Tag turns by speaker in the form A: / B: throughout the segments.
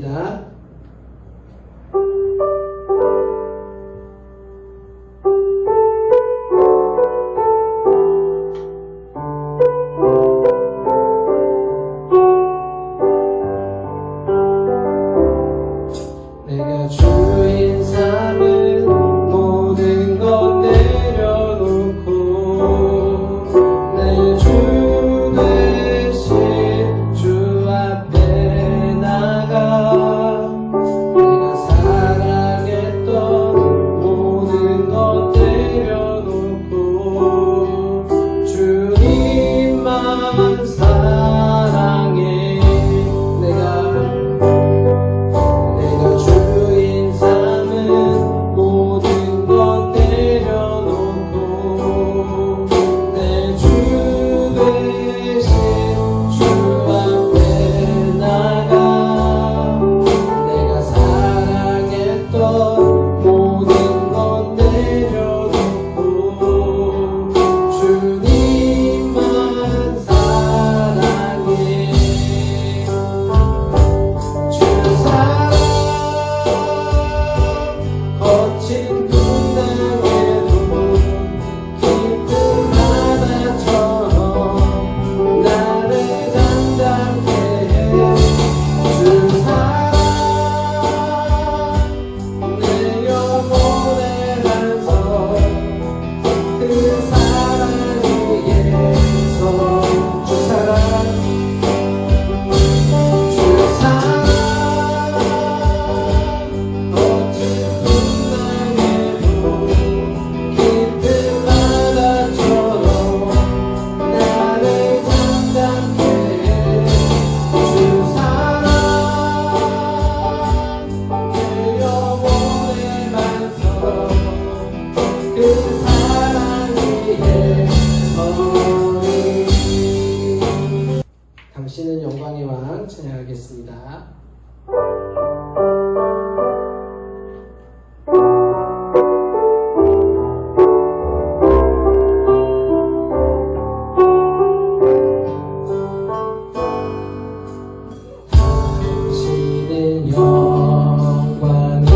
A: 하겠습니다. 내가 주인 삼은 모든 것 내려놓고 내 주 대신 주 앞에 나가 내가 사랑했던 모든 것 내려놓고 주님만 사랑해. 내가 주인 삼은 모든 것 내려놓고 내 주 대신 주 앞에 나가 내가 사랑했던 모든 것 내려놓고 주님만 사랑해. 주 사랑 거친 분당에도 깊은 바다처럼 나를 잠잠케 해. 주 사랑 내 영혼의 반석 그 사랑 위에서 주 사랑 거친 분당에도 깊은 바다처럼 나를 잠잠케 해. 주 사랑 내 영혼의 반석 그 사랑 위에 서리. 당신은 영광의 왕 찬양하겠습니다. 당신은 영광의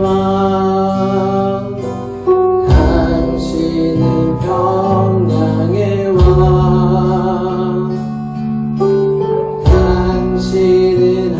A: 왕 당신은 평강의 왕 당신은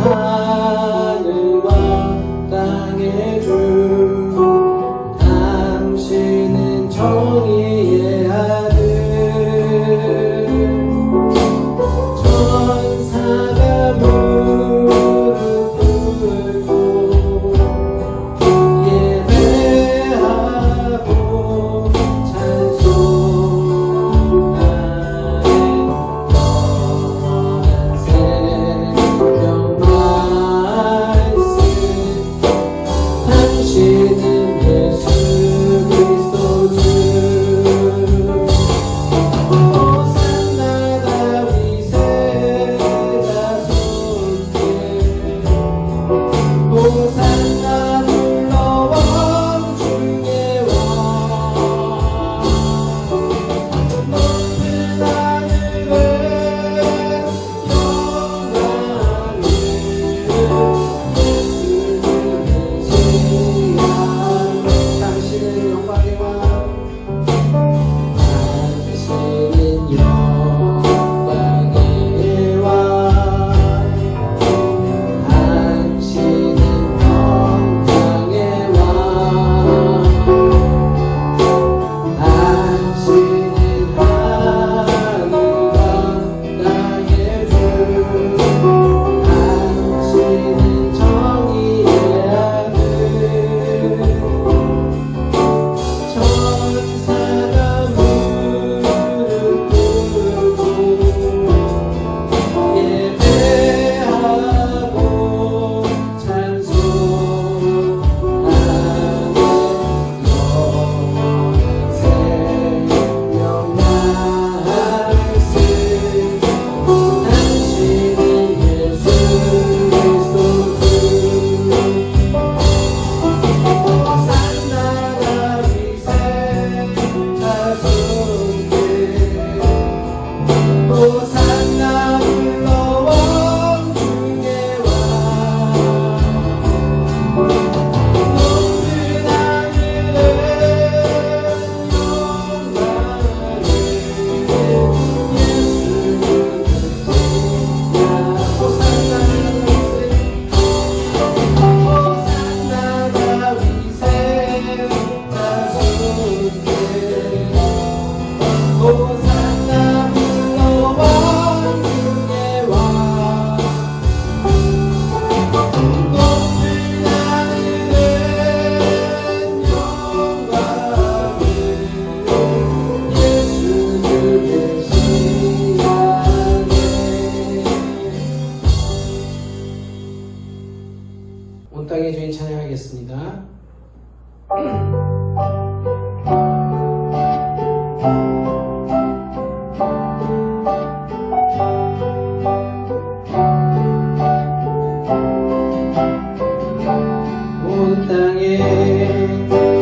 A: 온 땅의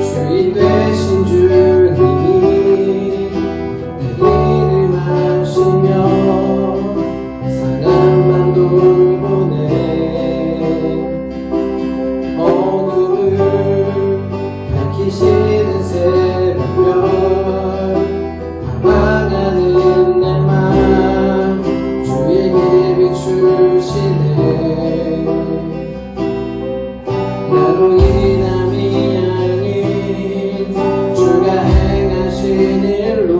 A: 주인 되신 주님이 내 이름 하시며 사랑만 돌보네. 어둠을 밝히시는 새벽별 방황하는 내 맘 주의 길 비추시네. 나로 인함이 아닌 주가 행하신 일로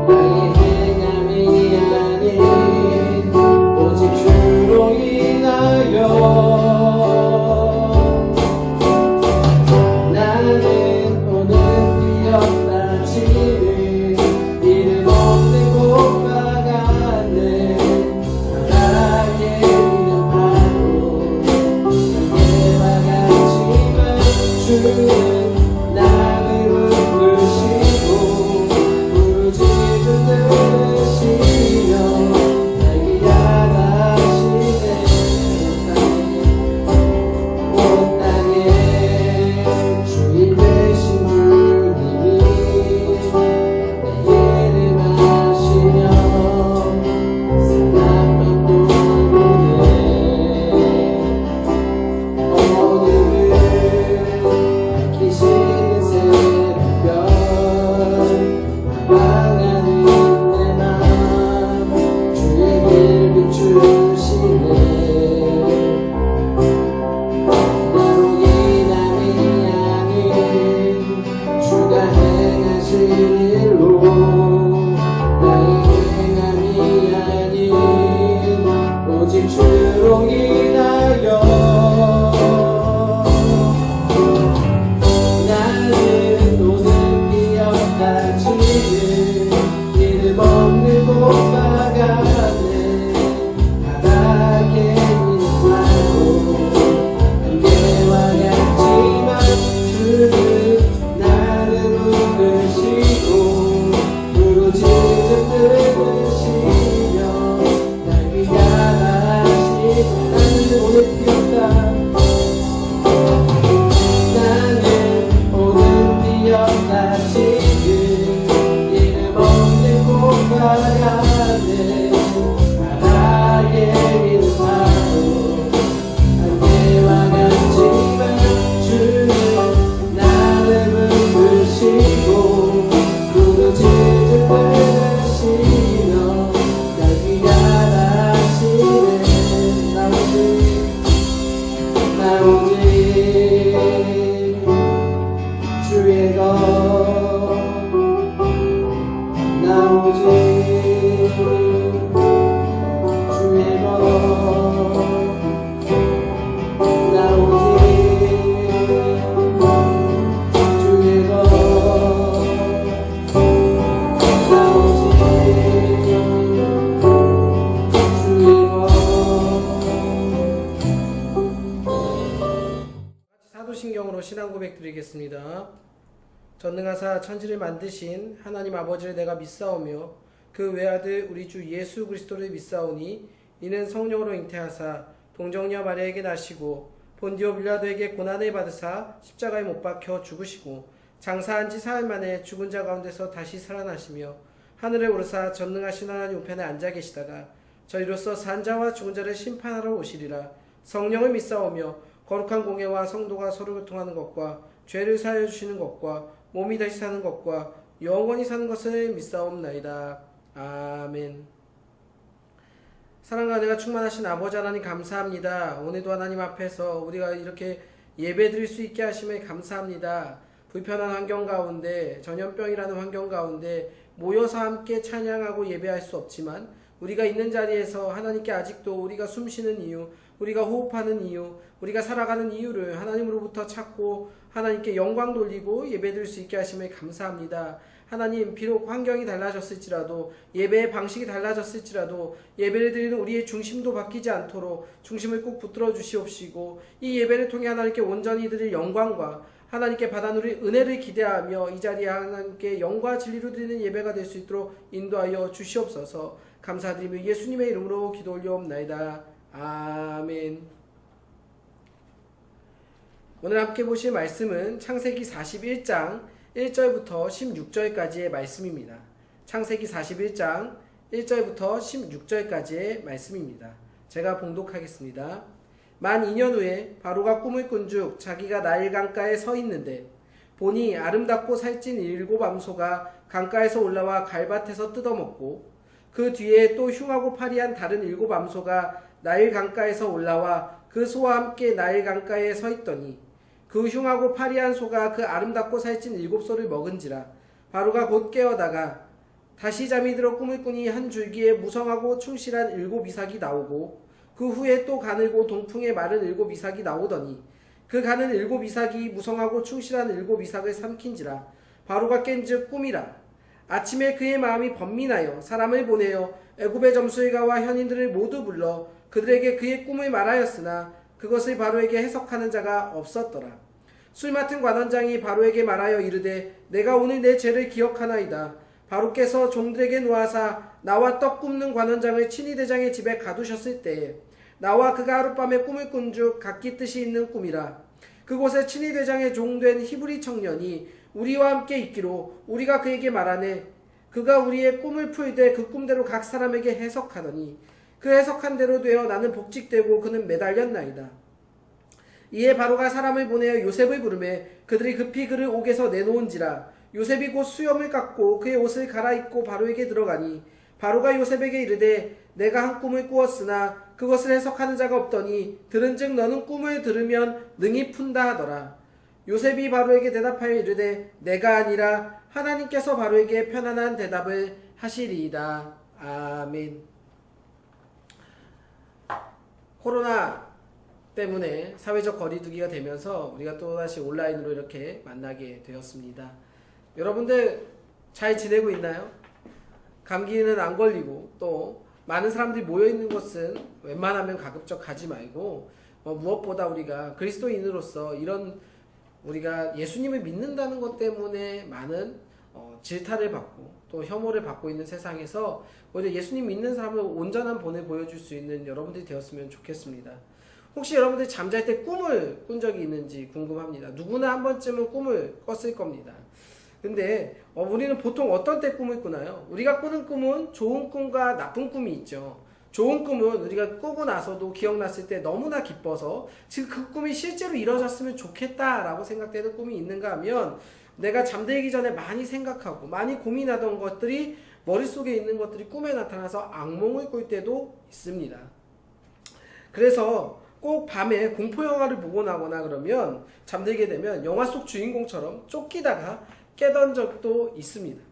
A: 나의 행함이 아닌 오직 주로 인하여 나는 오늘 뛰었다 치는 이름 없는 곳과 같네. 바다에 있는 파도 주는 나를 부르시고 부르짖은 들으시며 나에게 향하시네. 온 땅에 주인 되신 주님이 내 이름 하시며 사랑만 돌보네. 어둠을 밝히시는 새벽별 방황하는 내 맘 주의 길 비추시네. 나로 인함이 아닌 주가 행하신 일로 나의 행함이 아닌 오직 주로 인하여 나는 오늘 뛰었다 치는 이름 없는 곳과 같네. 바닥에 있는 파도 안개와 같지만 주는 나를 부르시고 부르짖음 들으시며 날 위하시네. 나는 오늘 뛰었다 나는 오늘 뛰었다 지금 이름 없는 곳과 같네. 바다에 있는 파도 안개와 같지만 주는 나를 부르시고 부르짖음 들으시며 날 위하시네. 나 오직 주의 것 나 오직 주의 것 나 오직 주의 것 나 오직 주의 것. 사도신경으로 신앙 고백 드리겠습니다. 전능하사 천지를 만드신 하나님 아버지를 내가 믿사오며 그 외아들 우리 주 예수 그리스도를 믿사오니 이는 성령으로 잉태하사 동정녀 마리아에게 나시고 본디오 빌라도에게 고난을 받으사 십자가에 못 박혀 죽으시고 장사한 지 사흘 만에 죽은 자 가운데서 다시 살아나시며 하늘에 오르사 전능하신 하나님 우편에 앉아 계시다가 저희로서 산 자와 죽은 자를 심판하러 오시리라. 성령을 믿사오며 거룩한 공예와 성도가 서로 교통하는 것과 죄를 사하여 주시는 것과 몸이 다시 사는 것과 영원히 사는 것을 믿사옵나이다. 아멘. 사랑과 은혜가 충만하신 아버지 하나님 감사합니다. 오늘도 하나님 앞에서 우리가 이렇게 예배 드릴 수 있게 하심에 감사합니다. 불편한 환경 가운데, 전염병이라는 환경 가운데 모여서 함께 찬양하고 예배할 수 없지만 우리가 있는 자리에서 하나님께 아직도 우리가 숨쉬는 이유, 우리가 호흡하는 이유, 우리가 살아가는 이유를 하나님으로부터 찾고 하나님께 영광 돌리고 예배드릴 수 있게 하심에 감사합니다. 하나님, 비록 환경이 달라졌을지라도, 예배의 방식이 달라졌을지라도 예배를 드리는 우리의 중심도 바뀌지 않도록 중심을 꼭 붙들어 주시옵시고, 이 예배를 통해 하나님께 온전히 드릴 영광과 하나님께 받아 누릴 은혜를 기대하며 이 자리에 하나님께 영과 진리로 드리는 예배가 될 수 있도록 인도하여 주시옵소서. 감사드리며 예수님의 이름으로 기도 올려옵나이다. 아멘. 오늘 함께 보실 말씀은 창세기 41장 1절부터 16절까지의 말씀입니다. 창세기 41장 1절부터 16절까지의 말씀입니다. 제가 봉독하겠습니다. 만 2년 후에 바로가 꿈을 꾼즉 자기가 나일 강가에 서 있는데 보니 아름답고 살찐 7 암소가 강가에서 올라와 갈밭에서 뜯어먹고, 그 뒤에 또 흉하고 파리한 다른 7 암소가 나일 강가에서 올라와 그 소와 함께 나일 강가에 서 있더니 그 흉하고 파리한 소가 그 아름답고 살찐 7 소를 먹은지라. 바로가 곧 깨어다가 다시 잠이 들어 꿈을 꾸니 한 줄기에 무성하고 충실한 7 이삭이 나오고, 그 후에 또 가늘고 동풍에 마른 7 이삭이 나오더니 그 가는 7 이삭이 무성하고 충실한 7 이삭을 삼킨지라. 바로가 깬즉 꿈이라. 아침에 그의 마음이 번민하여 사람을 보내어 애굽의 점술가와 현인들을 모두 불러 그들에게 그의 꿈을 말하였으나 그것을 바로에게 해석하는 자가 없었더라. 술 맡은 관원장이 바로에게 말하여 이르되 내가 오늘 내 죄를 기억하나이다. 바로께서 종들에게 노하사 나와 떡 굽는 관원장을 친위대장의 집에 가두셨을 때에 나와 그가 하룻밤에 꿈을 꾼즉 각기 뜻이 있는 꿈이라. 그곳에 친위대장의 종된 히브리 청년이 우리와 함께 있기로 우리가 그에게 말하네. 그가 우리의 꿈을 풀되 그 꿈대로 각 사람에게 해석하더니 그 해석한 대로 되어 나는 복직되고 그는 매달렸나이다. 이에 바로가 사람을 보내어 요셉을 부르매 그들이 급히 그를 옥에서 내놓은지라. 요셉이 곧 수염을 깎고 그의 옷을 갈아입고 바로에게 들어가니 바로가 요셉에게 이르되 내가 한 꿈을 꾸었으나 그것을 해석하는 자가 없더니 들은즉 너는 꿈을 들으면 능히 푼다 하더라. 요셉이 바로에게 대답하여 이르되 내가 아니라 하나님께서 바로에게 편안한 대답을 하시리이다. 아멘. 코로나 때문에 사회적 거리두기가 되면서 우리가 또다시 온라인으로 이렇게 만나게 되었습니다. 여러분들 잘 지내고 있나요? 감기는 안 걸리고 또 많은 사람들이 모여있는 곳은 웬만하면 가급적 가지 말고 무엇보다 우리가 그리스도인으로서 이런 우리가 예수님을 믿는다는 것 때문에 많은 질타를 받고 또 혐오를 받고 있는 세상에서 오히려 예수님 믿는 사람을 온전한 본을 보여줄 수 있는 여러분들이 되었으면 좋겠습니다. 혹시 여러분들이 잠잘 때 꿈을 꾼 적이 있는지 궁금합니다. 누구나 한 번쯤은 꿈을 꿨을 겁니다. 근데 우리는 보통 어떤 때 꿈을 꾸나요? 우리가 꾸는 꿈은 좋은 꿈과 나쁜 꿈이 있죠. 좋은 꿈은 우리가 꾸고 나서도 기억났을 때 너무나 기뻐서 지금 그 꿈이 실제로 이루어졌으면 좋겠다라고 생각되는 꿈이 있는가 하면 내가 잠들기 전에 많이 생각하고 많이 고민하던 것들이 머릿속에 있는 것들이 꿈에 나타나서 악몽을 꿀 때도 있습니다. 그래서 꼭 밤에 공포영화를 보고 나거나 그러면 잠들게 되면 영화 속 주인공처럼 쫓기다가 깨던 적도 있습니다.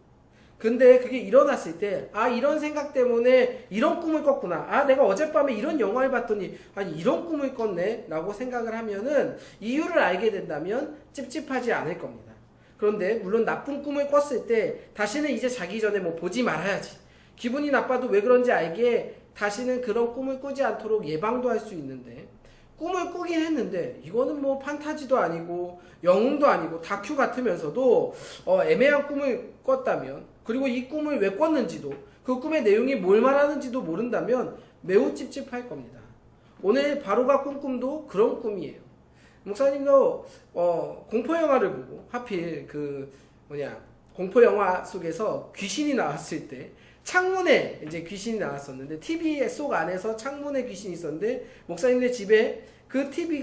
A: 근데 그게 일어났을 때 이런 생각 때문에 이런 꿈을 꿨구나. 내가 어젯밤에 이런 영화를 봤더니 이런 꿈을 꿨네 라고 생각을 하면은 이유를 알게 된다면 찝찝하지 않을 겁니다. 그런데 물론 나쁜 꿈을 꿨을 때 다시는 이제 자기 전에 보지 말아야지. 기분이 나빠도 왜 그런지 알기에 다시는 그런 꿈을 꾸지 않도록 예방도 할 수 있는데, 꿈을 꾸긴 했는데 이거는 판타지도 아니고 영웅도 아니고 다큐 같으면서도 애매한 꿈을 꿨다면, 그리고 이 꿈을 왜 꿨는지도 그 꿈의 내용이 뭘 말하는지도 모른다면 매우 찝찝할 겁니다. 오늘 바로가 꾼 꿈도 그런 꿈이에요. 목사님도 공포영화를 보고 하필 공포영화 속에서 귀신이 나왔을 때 창문에 이제 귀신이 나왔었는데 TV 속 안에서 창문에 귀신이 있었는데 목사님네 집에 그 TV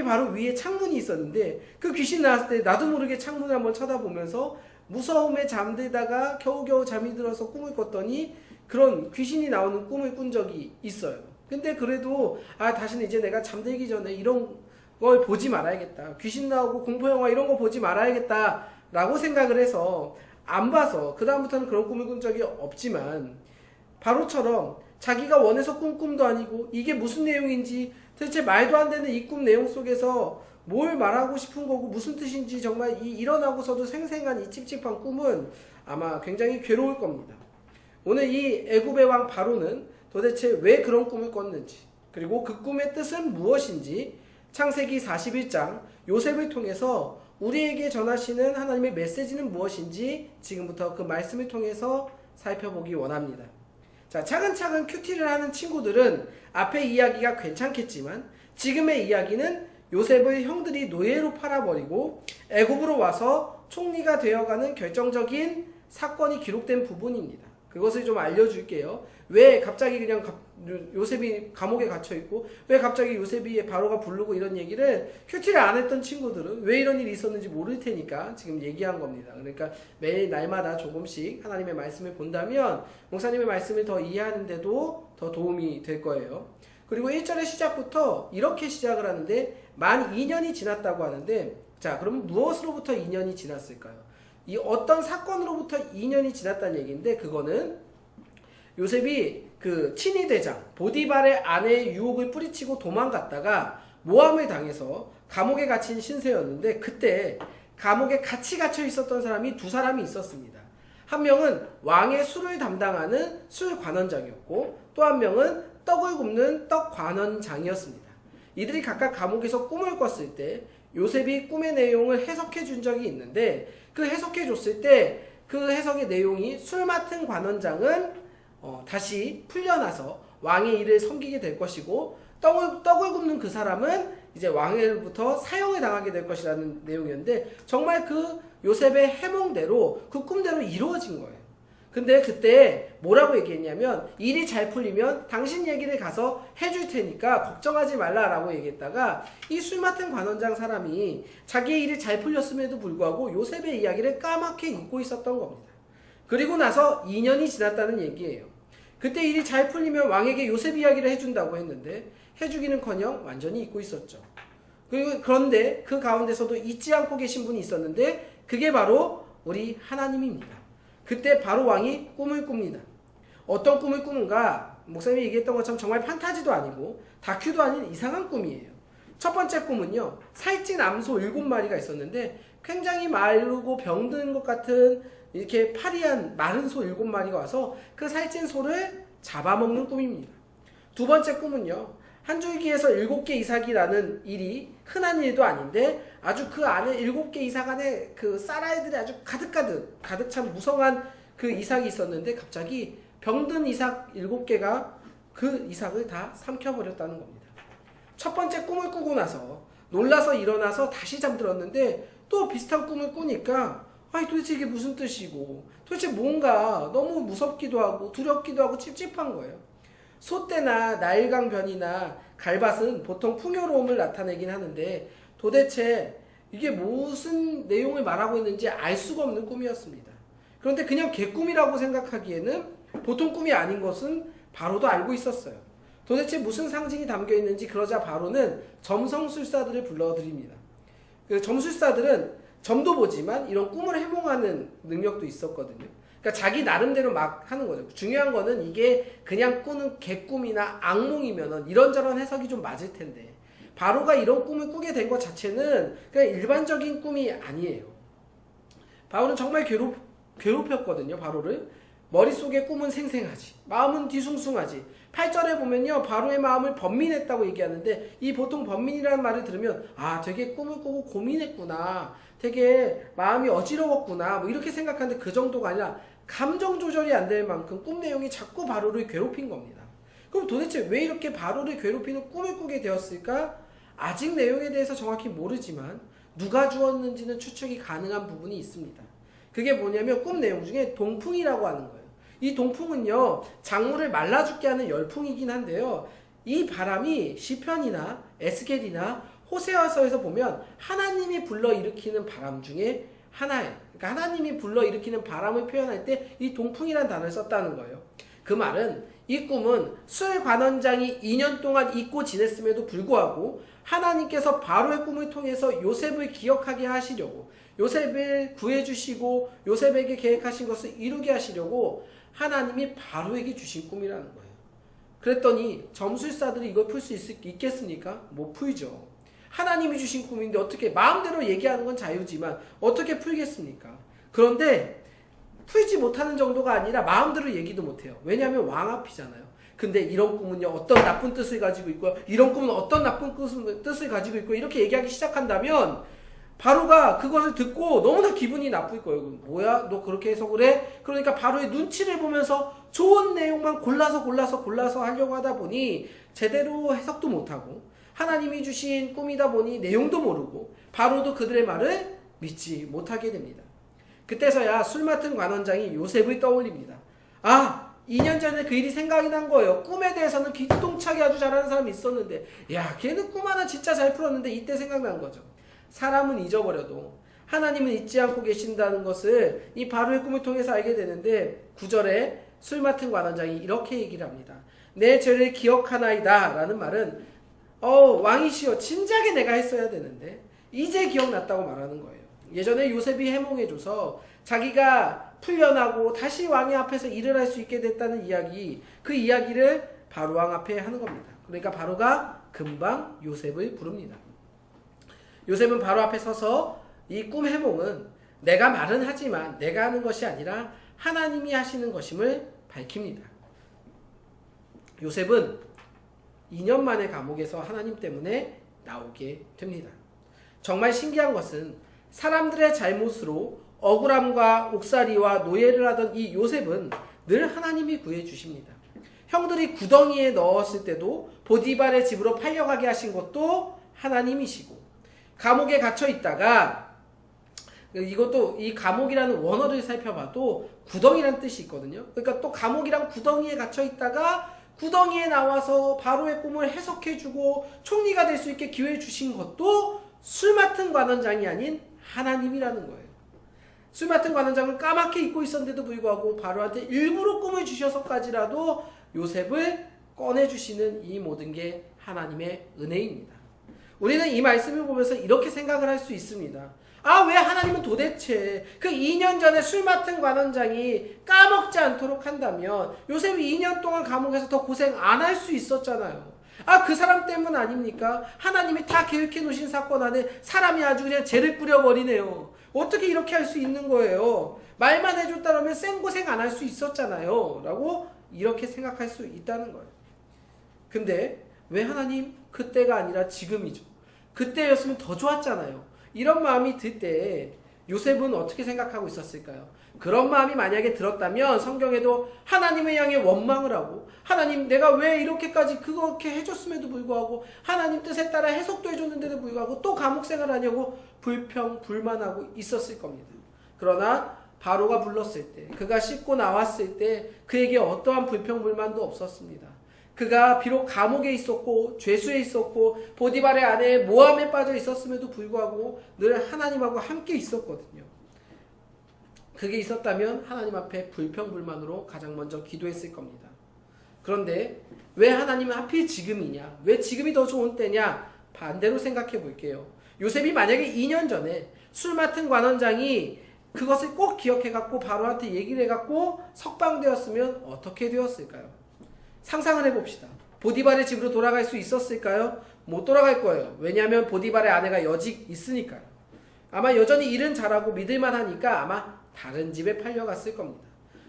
A: 바로 위에 창문이 있었는데 그 귀신 나왔을 때 나도 모르게 창문을 한번 쳐다보면서 무서움에 잠들다가 겨우겨우 잠이 들어서 꿈을 꿨더니 그런 귀신이 나오는 꿈을 꾼 적이 있어요. 근데 그래도 다시는 이제 내가 잠들기 전에 이런 걸 보지 말아야겠다. 귀신 나오고 공포영화 이런 거 보지 말아야겠다 라고 생각을 해서 안 봐서 그 다음부터는 그런 꿈을 꾼 적이 없지만, 바로처럼 자기가 원해서 꾼 꿈도 아니고 이게 무슨 내용인지 도대체 말도 안 되는 이 꿈 내용 속에서 뭘 말하고 싶은 거고 무슨 뜻인지 정말 일어나고서도 생생한 이 찝찝한 꿈은 아마 굉장히 괴로울 겁니다. 오늘 이 애굽의 왕 바로는 도대체 왜 그런 꿈을 꿨는지, 그리고 그 꿈의 뜻은 무엇인지 창세기 41장 요셉을 통해서 우리에게 전하시는 하나님의 메시지는 무엇인지 지금부터 그 말씀을 통해서 살펴보기 원합니다. 자, 차근차근 큐티를 하는 친구들은 앞의 이야기가 괜찮겠지만 지금의 이야기는 요셉의 형들이 노예로 팔아버리고 애굽으로 와서 총리가 되어가는 결정적인 사건이 기록된 부분입니다. 그것을 좀 알려줄게요. 왜 갑자기 그냥 요셉이 감옥에 갇혀있고 왜 갑자기 요셉이 바로가 부르고 이런 얘기를 큐티를 안 했던 친구들은 왜 이런 일이 있었는지 모를 테니까 지금 얘기한 겁니다. 그러니까 매일 날마다 조금씩 하나님의 말씀을 본다면 목사님의 말씀을 더 이해하는데도 더 도움이 될 거예요. 그리고 1절의 시작부터 이렇게 시작을 하는데 만 2년이 지났다고 하는데, 자, 그럼 무엇으로부터 2년이 지났을까요? 이 어떤 사건으로부터 2년이 지났다는 얘기인데, 그거는 요셉이 그 친위 대장 보디발의 아내의 유혹을 뿌리치고 도망갔다가 모함을 당해서 감옥에 갇힌 신세였는데, 그때 감옥에 같이 갇혀 있었던 사람이 두 사람이 있었습니다. 한 명은 왕의 술을 담당하는 술 관원장이었고 또 한 명은 떡을 굽는 떡 관원장이었습니다. 이들이 각각 감옥에서 꿈을 꿨을 때 요셉이 꿈의 내용을 해석해 준 적이 있는데, 그 해석해 줬을 때 그 해석의 내용이 술 맡은 관원장은 다시 풀려나서 왕의 일을 섬기게 될 것이고 떡을 굽는 그 사람은 이제 왕으로부터 사형을 당하게 될 것이라는 내용이었는데, 정말 그 요셉의 해몽대로 그 꿈대로 이루어진 거예요. 근데 그때 뭐라고 얘기했냐면, 일이 잘 풀리면 당신 얘기를 가서 해줄 테니까 걱정하지 말라라고 얘기했다가 이 술 맡은 관원장 사람이 자기의 일이 잘 풀렸음에도 불구하고 요셉의 이야기를 까맣게 잊고 있었던 겁니다. 그리고 나서 2년이 지났다는 얘기예요. 그때 일이 잘 풀리면 왕에게 요셉 이야기를 해준다고 했는데 해주기는커녕 완전히 잊고 있었죠. 그런데 그 가운데서도 잊지 않고 계신 분이 있었는데 그게 바로 우리 하나님입니다. 그때 바로 왕이 꿈을 꿉니다. 어떤 꿈을 꾸는가? 목사님이 얘기했던 것처럼 정말 판타지도 아니고 다큐도 아닌 이상한 꿈이에요. 첫 번째 꿈은요, 살찐 암소 7마리가 있었는데 굉장히 마르고 병든 것 같은 이렇게 파리한 마른 소 7마리가 와서 그 살찐 소를 잡아먹는 꿈입니다. 두 번째 꿈은요, 한 줄기에서 7개 이삭이라는 일이 흔한 일도 아닌데 아주 그 안에 7개 이삭 안에 그 쌀알들이 아주 가득 찬 무성한 그 이삭이 있었는데 갑자기 병든 이삭 7개가 그 이삭을 다 삼켜버렸다는 겁니다. 첫 번째 꿈을 꾸고 나서 놀라서 일어나서 다시 잠들었는데 또 비슷한 꿈을 꾸니까 아니 도대체 이게 무슨 뜻이고 도대체 뭔가 너무 무섭기도 하고 두렵기도 하고 찝찝한 거예요. 소떼나 나일강변이나 갈밭은 보통 풍요로움을 나타내긴 하는데 도대체 이게 무슨 내용을 말하고 있는지 알 수가 없는 꿈이었습니다. 그런데 그냥 개꿈이라고 생각하기에는 보통 꿈이 아닌 것은 바로도 알고 있었어요. 도대체 무슨 상징이 담겨 있는지 그러자 바로는 점성술사들을 불러드립니다. 그 점술사들은 점도 보지만 이런 꿈을 해몽하는 능력도 있었거든요. 그러니까 자기 나름대로 막 하는 거죠. 중요한 거는 이게 그냥 꾸는 개꿈이나 악몽이면은 이런저런 해석이 좀 맞을 텐데 바로가 이런 꿈을 꾸게 된 것 자체는 그냥 일반적인 꿈이 아니에요. 바로는 정말 괴롭혔거든요. 바로를. 머릿속에 꿈은 생생하지, 마음은 뒤숭숭하지. 8절에 보면요, 바로의 마음을 번민했다고 얘기하는데 이 보통 번민이라는 말을 들으면 아 되게 꿈을 꾸고 고민했구나, 되게 마음이 어지러웠구나 뭐 이렇게 생각하는데 그 정도가 아니라 감정 조절이 안 될 만큼 꿈 내용이 자꾸 바로를 괴롭힌 겁니다. 그럼 도대체 왜 이렇게 바로를 괴롭히는 꿈을 꾸게 되었을까? 아직 내용에 대해서 정확히 모르지만 누가 주었는지는 추측이 가능한 부분이 있습니다. 그게 뭐냐면 꿈 내용 중에 동풍이라고 하는 거예요. 이 동풍은요, 작물을 말라 죽게 하는 열풍이긴 한데요, 이 바람이 시편이나 에스겔이나 호세아서에서 보면 하나님이 불러일으키는 바람 중에 하나예요. 그러니까 하나님이 불러일으키는 바람을 표현할 때 이 동풍이라는 단어를 썼다는 거예요. 그 말은 이 꿈은 술 관원장이 2년 동안 잊고 지냈음에도 불구하고 하나님께서 바로의 꿈을 통해서 요셉을 기억하게 하시려고, 요셉을 구해주시고 요셉에게 계획하신 것을 이루게 하시려고 하나님이 바로에게 주신 꿈이라는 거예요. 그랬더니 점술사들이 이걸 풀 수 있겠습니까? 못 풀죠. 하나님이 주신 꿈인데 어떻게 마음대로 얘기하는 건 자유지만 어떻게 풀겠습니까? 그런데 풀지 못하는 정도가 아니라 마음대로 얘기도 못해요. 왜냐하면 왕 앞이잖아요. 근데 이런 꿈은요 어떤 나쁜 뜻을 가지고 있고요, 이런 꿈은 어떤 나쁜 뜻을 가지고 있고, 이렇게 얘기하기 시작한다면 바로가 그것을 듣고 너무나 기분이 나쁠 거예요. 뭐야 너 그렇게 해석을 해? 그러니까 바로의 눈치를 보면서 좋은 내용만 골라서 하려고 하다 보니 제대로 해석도 못하고 하나님이 주신 꿈이다 보니 내용도 모르고 바로도 그들의 말을 믿지 못하게 됩니다. 그때서야 술 맡은 관원장이 요셉을 떠올립니다. 2년 전에 그 일이 생각이 난 거예요. 꿈에 대해서는 기똥차게 아주 잘하는 사람이 있었는데, 야, 걔는 꿈 하나 진짜 잘 풀었는데 이때 생각난 거죠. 사람은 잊어버려도 하나님은 잊지 않고 계신다는 것을 이 바로의 꿈을 통해서 알게 되는데, 9절에 술 맡은 관원장이 이렇게 얘기를 합니다. 내 죄를 기억하나이다 라는 말은 왕이시여 진작에 내가 했어야 되는데 이제 기억났다고 말하는 거예요. 예전에 요셉이 해몽해줘서 자기가 풀려나고 다시 왕의 앞에서 일을 할 수 있게 됐다는 이야기, 그 이야기를 바로 왕 앞에 하는 겁니다. 그러니까 바로가 금방 요셉을 부릅니다. 요셉은 바로 앞에 서서 이 꿈 해몽은 내가 말은 하지만 내가 하는 것이 아니라 하나님이 하시는 것임을 밝힙니다. 요셉은 2년 만에 감옥에서 하나님 때문에 나오게 됩니다. 정말 신기한 것은 사람들의 잘못으로 억울함과 옥살이와 노예를 하던 이 요셉은 늘 하나님이 구해주십니다. 형들이 구덩이에 넣었을 때도 보디발의 집으로 팔려가게 하신 것도 하나님이시고, 감옥에 갇혀 있다가, 이것도 이 감옥이라는 원어를 살펴봐도 구덩이라는 뜻이 있거든요. 그러니까 또 감옥이랑 구덩이에 갇혀 있다가 구덩이에 나와서 바로의 꿈을 해석해주고 총리가 될 수 있게 기회 주신 것도 술 맡은 관원장이 아닌 하나님이라는 거예요. 술 맡은 관원장은 까맣게 잊고 있었는데도 불구하고 바로한테 일부러 꿈을 주셔서까지라도 요셉을 꺼내주시는 이 모든 게 하나님의 은혜입니다. 우리는 이 말씀을 보면서 이렇게 생각을 할 수 있습니다. 왜 하나님은 도대체 그 2년 전에 술 맡은 관원장이 까먹지 않도록 한다면 요셉이 2년 동안 감옥에서 더 고생 안 할 수 있었잖아요. 그 사람 때문 아닙니까? 하나님이 다 계획해 놓으신 사건 안에 사람이 아주 그냥 죄를 뿌려버리네요. 어떻게 이렇게 할 수 있는 거예요? 말만 해줬다면 생고생 안 할 수 있었잖아요. 라고 이렇게 생각할 수 있다는 거예요. 근데 왜 하나님 그때가 아니라 지금이죠? 그때였으면 더 좋았잖아요. 이런 마음이 들 때 요셉은 어떻게 생각하고 있었을까요? 그런 마음이 만약에 들었다면 성경에도 하나님을 향해 원망을 하고, 하나님 내가 왜 이렇게까지 그렇게 해줬음에도 불구하고 하나님 뜻에 따라 해석도 해줬는데도 불구하고 또 감옥 생활하냐고 불평 불만하고 있었을 겁니다. 그러나 바로가 불렀을 때, 그가 씻고 나왔을 때 그에게 어떠한 불평 불만도 없었습니다. 그가 비록 감옥에 있었고 죄수에 있었고 보디발의 아내의 모함에 빠져 있었음에도 불구하고 늘 하나님하고 함께 있었거든요. 그게 있었다면 하나님 앞에 불평불만으로 가장 먼저 기도했을 겁니다. 그런데 왜 하나님은 하필 지금이냐? 왜 지금이 더 좋은 때냐? 반대로 생각해 볼게요. 요셉이 만약에 2년 전에 술 맡은 관원장이 그것을 꼭 기억해갖고 바로한테 얘기를 해갖고 석방되었으면 어떻게 되었을까요? 상상을 해봅시다. 보디발의 집으로 돌아갈 수 있었을까요? 못 돌아갈 거예요. 왜냐하면 보디발의 아내가 여직 있으니까요. 아마 여전히 일은 잘하고 믿을만 하니까 아마 다른 집에 팔려갔을 겁니다.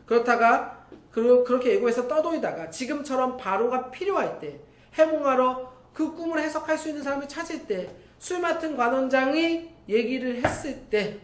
A: 그렇다가 그렇게 예고해서 떠돌다가 지금처럼 바로가 필요할 때, 해몽하러 그 꿈을 해석할 수 있는 사람을 찾을 때, 술 맡은 관원장이 얘기를 했을 때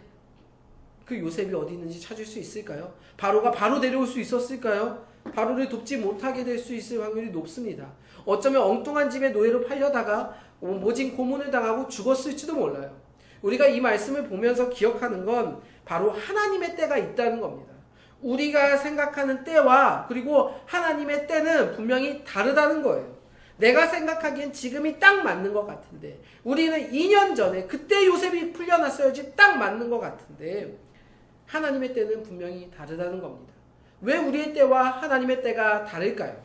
A: 그 요셉이 어디 있는지 찾을 수 있을까요? 바로가 바로 데려올 수 있었을까요? 바로를 돕지 못하게 될 수 있을 확률이 높습니다. 어쩌면 엉뚱한 집에 노예로 팔려다가 모진 고문을 당하고 죽었을지도 몰라요. 우리가 이 말씀을 보면서 기억하는 건 바로 하나님의 때가 있다는 겁니다. 우리가 생각하는 때와 그리고 하나님의 때는 분명히 다르다는 거예요. 내가 생각하기엔 지금이 딱 맞는 것 같은데, 우리는 2년 전에 그때 요셉이 풀려났어야지 딱 맞는 것 같은데, 하나님의 때는 분명히 다르다는 겁니다. 왜 우리의 때와 하나님의 때가 다를까요?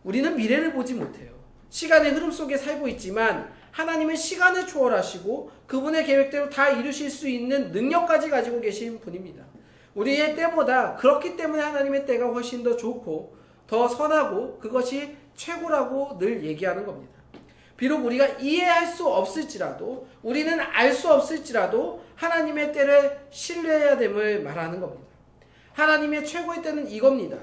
A: 우리는 미래를 보지 못해요. 시간의 흐름 속에 살고 있지만 하나님은 시간을 초월하시고 그분의 계획대로 다 이루실 수 있는 능력까지 가지고 계신 분입니다. 우리의 때보다 그렇기 때문에 하나님의 때가 훨씬 더 좋고 더 선하고 그것이 최고라고 늘 얘기하는 겁니다. 비록 우리가 이해할 수 없을지라도, 우리는 알 수 없을지라도 하나님의 때를 신뢰해야 됨을 말하는 겁니다. 하나님의 최고의 때는 이겁니다.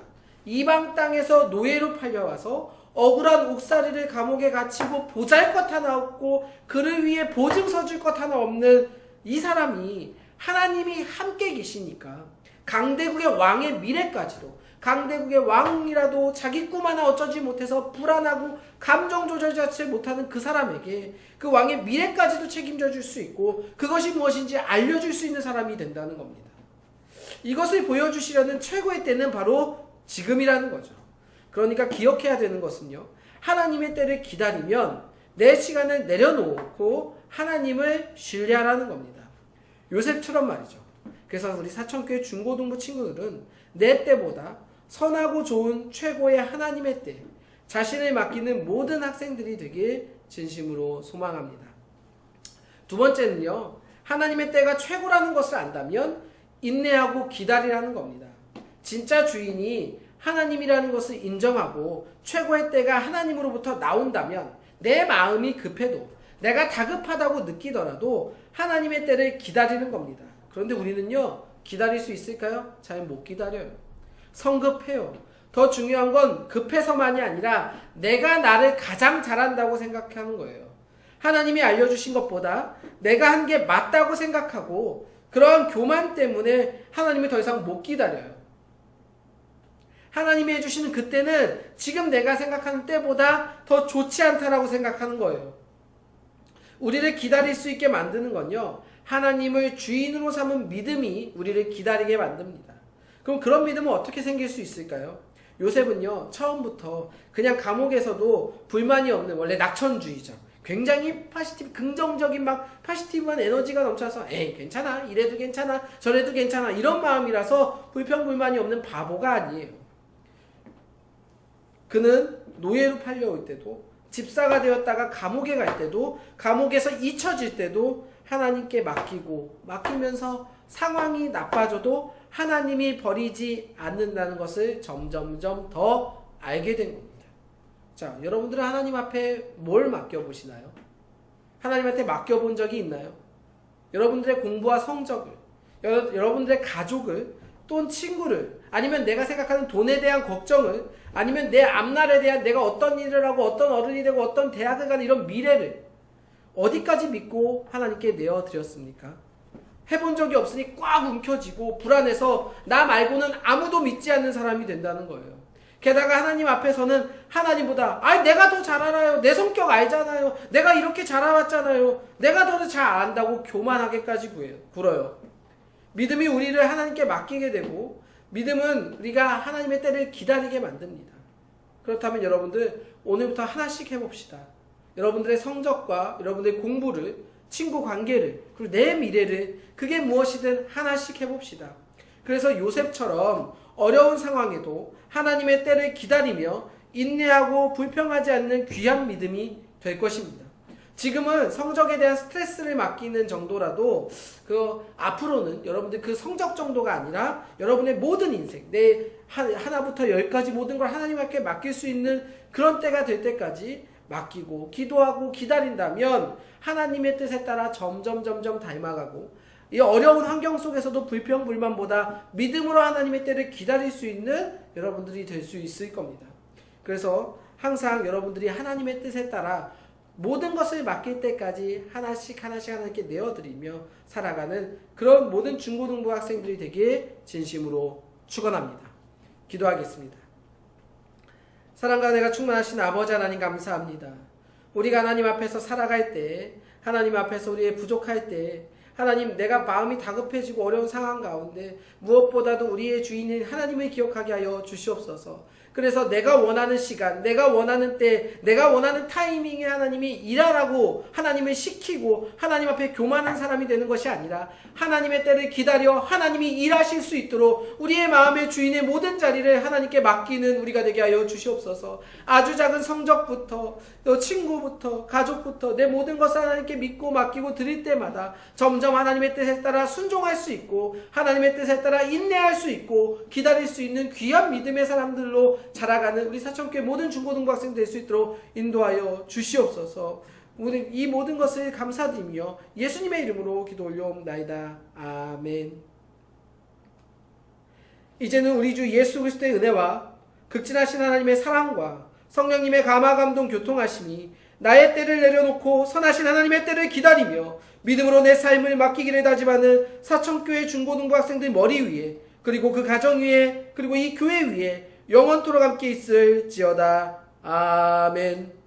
A: 이방 땅에서 노예로 팔려와서 억울한 옥살이를 감옥에 갇히고 보잘것 하나 없고 그를 위해 보증서 줄 것 하나 없는 이 사람이 하나님이 함께 계시니까 강대국의 왕의 미래까지도, 강대국의 왕이라도 자기 꿈 하나 어쩌지 못해서 불안하고 감정 조절 자체 못하는 그 사람에게 그 왕의 미래까지도 책임져 줄 수 있고 그것이 무엇인지 알려줄 수 있는 사람이 된다는 겁니다. 이것을 보여주시려는 최고의 때는 바로 지금이라는 거죠. 그러니까 기억해야 되는 것은요, 하나님의 때를 기다리면 내 시간을 내려놓고 하나님을 신뢰하라는 겁니다. 요셉처럼 말이죠. 그래서 우리 사천교회 중고등부 친구들은 내 때보다 선하고 좋은 최고의 하나님의 때, 자신을 맡기는 모든 학생들이 되길 진심으로 소망합니다. 두 번째는요, 하나님의 때가 최고라는 것을 안다면 인내하고 기다리라는 겁니다. 진짜 주인이 하나님이라는 것을 인정하고 최고의 때가 하나님으로부터 나온다면 내 마음이 급해도, 내가 다급하다고 느끼더라도 하나님의 때를 기다리는 겁니다. 그런데 우리는요, 기다릴 수 있을까요? 잘 못 기다려요. 성급해요. 더 중요한 건 급해서만이 아니라 내가 나를 가장 잘한다고 생각하는 거예요. 하나님이 알려주신 것보다 내가 한 게 맞다고 생각하고 그러한 교만 때문에 하나님을 더 이상 못 기다려요. 하나님이 해주시는 그때는 지금 내가 생각하는 때보다 더 좋지 않다라고 생각하는 거예요. 우리를 기다릴 수 있게 만드는 건요, 하나님을 주인으로 삼은 믿음이 우리를 기다리게 만듭니다. 그럼 그런 믿음은 어떻게 생길 수 있을까요? 요셉은요, 처음부터 그냥 감옥에서도 불만이 없는, 원래 낙천주의자, 굉장히 긍정적인 파시티브한 에너지가 넘쳐서 에이 괜찮아, 이래도 괜찮아, 저래도 괜찮아, 이런 마음이라서 불평불만이 없는 바보가 아니에요. 그는 노예로 팔려올 때도, 집사가 되었다가 감옥에 갈 때도, 감옥에서 잊혀질 때도 하나님께 맡기면서 상황이 나빠져도 하나님이 버리지 않는다는 것을 점점점 더 알게 된 겁니다. 자, 여러분들은 하나님 앞에 뭘 맡겨보시나요? 하나님한테 맡겨본 적이 있나요? 여러분들의 공부와 성적을, 여러분들의 가족을, 또는 친구를, 아니면 내가 생각하는 돈에 대한 걱정을, 아니면 내 앞날에 대한 내가 어떤 일을 하고 어떤 어른이 되고 어떤 대학을 가는 이런 미래를 어디까지 믿고 하나님께 내어드렸습니까? 해본 적이 없으니 꽉 움켜쥐고 불안해서 나 말고는 아무도 믿지 않는 사람이 된다는 거예요. 게다가 하나님 앞에서는 하나님보다 내가 더 잘 알아요. 내 성격 알잖아요. 내가 이렇게 자라왔잖아요. 내가 더 잘 안다고 교만하게까지 굴어요. 믿음이 우리를 하나님께 맡기게 되고 믿음은 우리가 하나님의 때를 기다리게 만듭니다. 그렇다면 여러분들 오늘부터 하나씩 해봅시다. 여러분들의 성적과 여러분들의 공부를, 친구 관계를, 그리고 내 미래를, 그게 무엇이든 하나씩 해봅시다. 그래서 요셉처럼 어려운 상황에도 하나님의 때를 기다리며 인내하고 불평하지 않는 귀한 믿음이 될 것입니다. 지금은 성적에 대한 스트레스를 맡기는 정도라도 앞으로는 여러분들 그 성적 정도가 아니라 여러분의 모든 인생, 내 하나부터 열까지 모든 걸 하나님께 맡길 수 있는 그런 때가 될 때까지 맡기고 기도하고 기다린다면 하나님의 뜻에 따라 점점 닮아가고 이 어려운 환경 속에서도 불평불만보다 믿음으로 하나님의 때를 기다릴 수 있는 여러분들이 될 수 있을 겁니다. 그래서 항상 여러분들이 하나님의 뜻에 따라 모든 것을 맡길 때까지 하나씩 하나님께 내어드리며 살아가는 그런 모든 중고등부 학생들이 되길 진심으로 축원합니다. 기도하겠습니다. 사랑과 은혜가 충만하신 아버지 하나님 감사합니다. 우리가 하나님 앞에서 살아갈 때, 하나님 앞에서 우리의 부족할 때, 하나님, 내가 마음이 다급해지고 어려운 상황 가운데 무엇보다도 우리의 주인인 하나님을 기억하게 하여 주시옵소서. 그래서 내가 원하는 시간, 내가 원하는 때, 내가 원하는 타이밍에 하나님이 일하라고 하나님을 시키고 하나님 앞에 교만한 사람이 되는 것이 아니라 하나님의 때를 기다려 하나님이 일하실 수 있도록 우리의 마음의 주인의 모든 자리를 하나님께 맡기는 우리가 되게 하여 주시옵소서. 아주 작은 성적부터, 또 친구부터, 가족부터 내 모든 것을 하나님께 믿고 맡기고 드릴 때마다 점점 하나님의 뜻에 따라 순종할 수 있고 하나님의 뜻에 따라 인내할 수 있고 기다릴 수 있는 귀한 믿음의 사람들로 자라가는 우리 사천교회 모든 중고등부 학생 될 수 있도록 인도하여 주시옵소서. 우리 이 모든 것을 감사드리며 예수님의 이름으로 기도 올려옵나이다. 아멘. 이제는 우리 주 예수 그리스도의 은혜와 극진하신 하나님의 사랑과 성령님의 감화 감동 교통하심이 나의 때를 내려놓고 선하신 하나님의 때를 기다리며 믿음으로 내 삶을 맡기기를 다짐하는 사천교회 중고등부 학생들 머리 위에 그리고 그 가정 위에 그리고 이 교회 위에 영원토록 함께 있을지어다. 아멘.